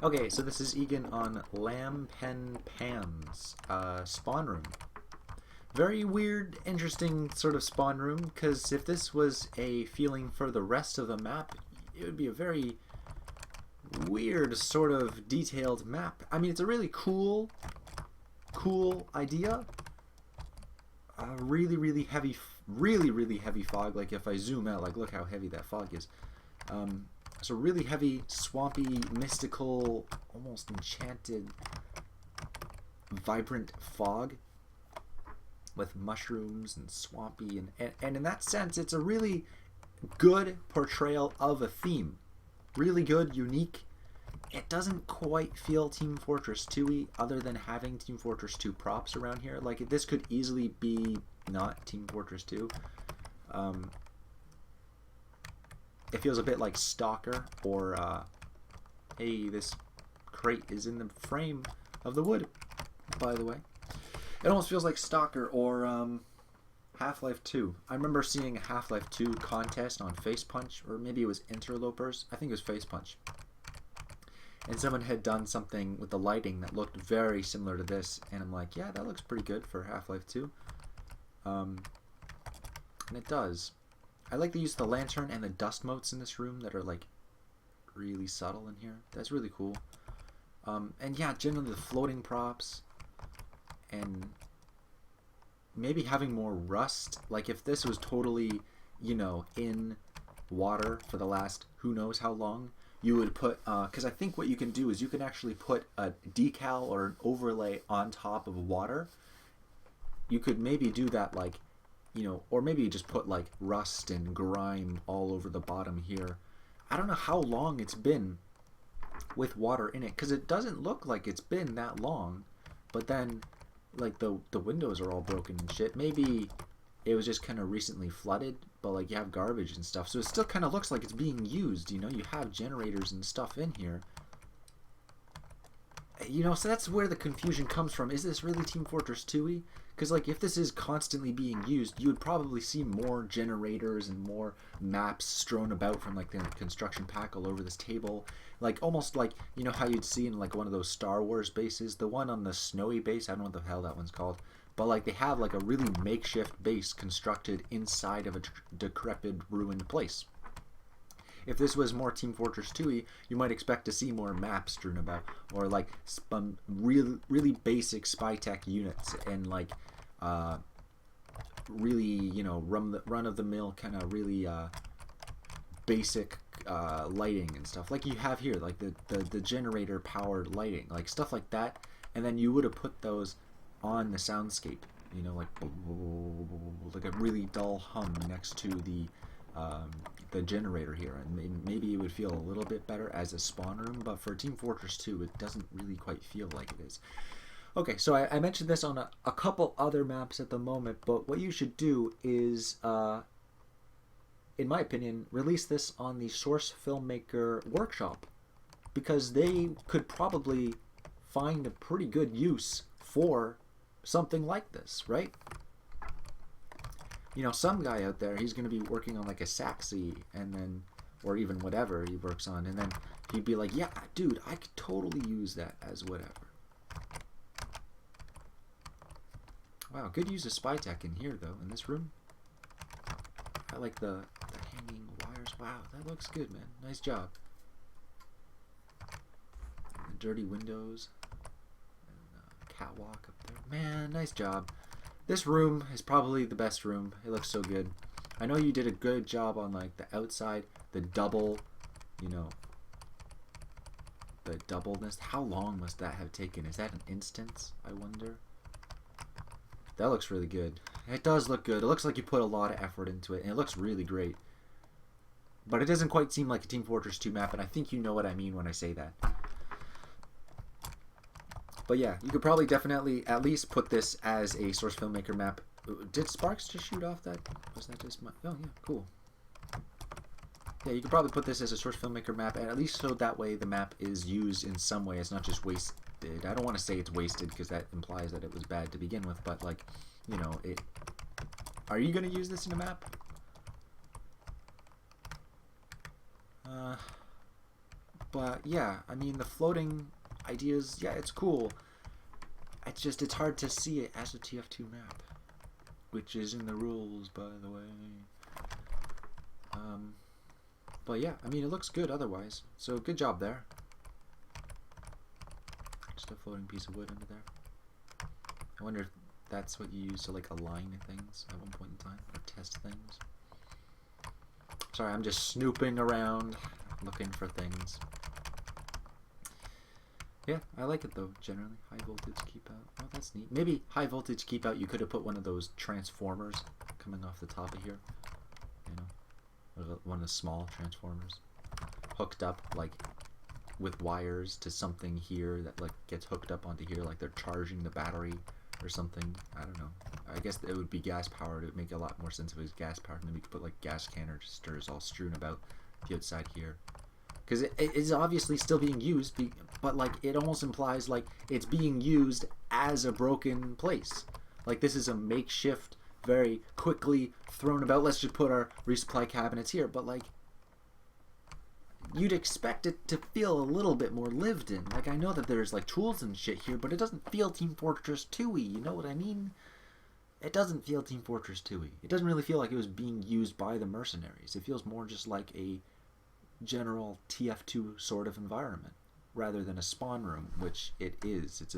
Okay, so this is Egan on Lamb Pen Pam's spawn room. Very weird, interesting sort of spawn room, because if this was a feeling for the rest of the map, it would be a very weird sort of detailed map. I mean, it's a really cool idea. Really heavy fog. Like if I zoom out, like look how heavy that fog is. It's a really heavy, swampy, mystical, almost enchanted, vibrant fog with mushrooms and swampy, and in that sense, it's a really good portrayal of a theme. Really good, unique. It doesn't quite feel Team Fortress 2-y other than having Team Fortress 2 props around here. Like, this could easily be not Team Fortress 2. It feels a bit like Stalker, or, hey, this crate is in the frame of the wood, by the way. It almost feels like Stalker or Half-Life 2. I remember seeing a Half-Life 2 contest on Face Punch, or maybe it was Interlopers. I think it was Face Punch. And someone had done something with the lighting that looked very similar to this, and I'm like, yeah, that looks pretty good for Half-Life 2. And it does. I like the use of the lantern and the dust motes in this room that are like really subtle in here. That's really cool. And yeah, generally the floating props, and maybe having more rust. Like if this was totally, you know, in water for the last who knows how long, you would put, because I think what you can do is you can actually put a decal or an overlay on top of water. You could maybe do that, like, you know, or maybe just put like rust and grime all over the bottom here. I don't know how long it's been with water in it, because it doesn't look like it's been that long. But then, like, the windows are all broken and shit. Maybe it was just kind of recently flooded, but like you have garbage and stuff, so it still kind of looks like it's being used. You know, you have generators and stuff in here. You know, so that's where the confusion comes from. Is this really Team Fortress 2-y? Because, like, if this is constantly being used, you would probably see more generators and more maps strewn about from, like, the construction pack all over this table. Like, almost like, you know how you'd see in, like, one of those Star Wars bases? The one on the snowy base, I don't know what the hell that one's called. But, like, they have, like, a really makeshift base constructed inside of a decrepit, ruined place. If this was more Team Fortress 2-y, you might expect to see more maps strewn about, or like really basic spy tech units, and like really, you know, run of the mill kind of really basic lighting and stuff like you have here, like the generator powered lighting, like stuff like that. And then you would have put those on the soundscape, you know, like a really dull hum next to the generator here, and maybe it would feel a little bit better as a spawn room, but for Team Fortress 2 it doesn't really quite feel like it is. Okay, so I mentioned this on a couple other maps at the moment, but what you should do is, in my opinion, release this on the Source Filmmaker Workshop, because they could probably find a pretty good use for something like this, right? You know, some guy out there, he's going to be working on like a Saxy, and then, or even whatever he works on, and then he'd be like, yeah, dude, I could totally use that as whatever. Wow, good use of spy tech in here, though, in this room. I like the hanging wires. Wow, that looks good, man. Nice job. And the dirty windows. And catwalk up there. Man, nice job. This room is probably the best room. It looks so good. I know you did a good job on like the outside, the double, you know, the doubleness. How long must that have taken? Is that an instance, I wonder? That looks really good. It does look good. It looks like you put a lot of effort into it, and it looks really great. But it doesn't quite seem like a Team Fortress 2 map, and I think you know what I mean when I say that. But yeah, you could probably definitely at least put this as a Source Filmmaker map. Did Sparks just shoot off that? Was that just my... Oh, yeah, cool. Yeah, you could probably put this as a Source Filmmaker map, and at least so that way the map is used in some way. It's not just wasted. I don't want to say it's wasted, because that implies that it was bad to begin with, but, like, you know, it... Are you going to use this in a map? But yeah, I mean, the floating ideas, yeah, it's cool. It's just, it's hard to see it as a TF2 map, which is in the rules, by the way. But yeah, I mean, it looks good otherwise. So good job there. Just a floating piece of wood under there. I wonder if that's what you use to like align things at one point in time, or test things. Sorry, I'm just snooping around, looking for things. Yeah, I like it though, generally. High voltage keep out. Oh, that's neat. Maybe high voltage keep out, you could have put one of those transformers coming off the top of here. You know, one of the small transformers. Hooked up, like, with wires to something here that, like, gets hooked up onto here, like they're charging the battery or something. I don't know. I guess it would be gas powered. It would make a lot more sense if it was gas powered. And then we could put, like, gas canisters all strewn about the outside here. Because it is obviously still being used, but like it almost implies like it's being used as a broken place. Like this is a makeshift, very quickly thrown about. Let's just put our resupply cabinets here. But like you'd expect it to feel a little bit more lived in. Like I know that there's like tools and shit here, but it doesn't feel Team Fortress 2-y. You know what I mean? It doesn't feel Team Fortress 2-y. It doesn't really feel like it was being used by the mercenaries. It feels more just like a general TF2 sort of environment rather than a spawn room, which it is. It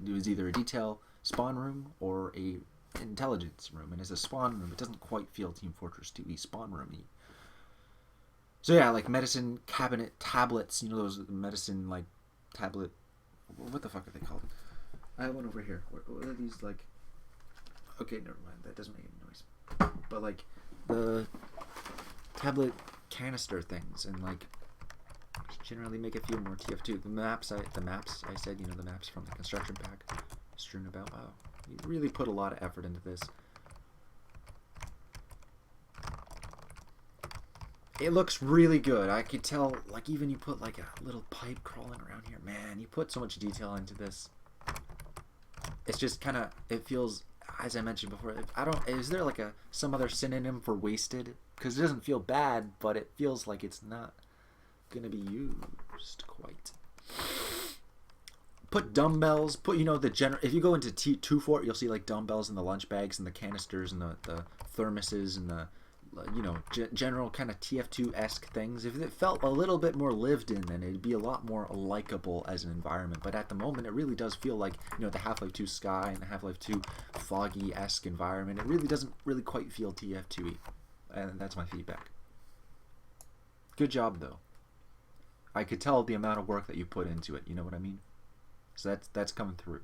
was either a detail spawn room or a intelligence room, and as a spawn room it doesn't quite feel Team Fortress 2-y spawn roomy. So yeah, like medicine cabinet tablets, you know, those medicine like tablet, what the fuck are they called? I have one over here. What are these, like, okay, never mind, that doesn't make any noise, but like the tablet canister things, and like generally make it feel more TF2. The maps I said, you know, the maps from the construction pack strewn about. Wow, you really put a lot of effort into this. It looks really good. I could tell, like, even you put like a little pipe crawling around here. Man, you put so much detail into this. It's just kind of, it feels, as I mentioned before, is there like some other synonym for wasted? Because it doesn't feel bad, but it feels like it's not gonna be used quite. Put dumbbells. Put, you know, the general. If you go into T2 Fort, you'll see like dumbbells and the lunch bags and the canisters and the thermoses and the, you know, general kind of TF2-esque things. If it felt a little bit more lived in, then it'd be a lot more likable as an environment. But at the moment, it really does feel like, you know, the Half-Life 2 sky and the Half-Life 2 foggy-esque environment. It really doesn't really quite feel TF2-y. And that's my feedback. Good job, though. I could tell the amount of work that you put into it. You know what I mean? So that's coming through.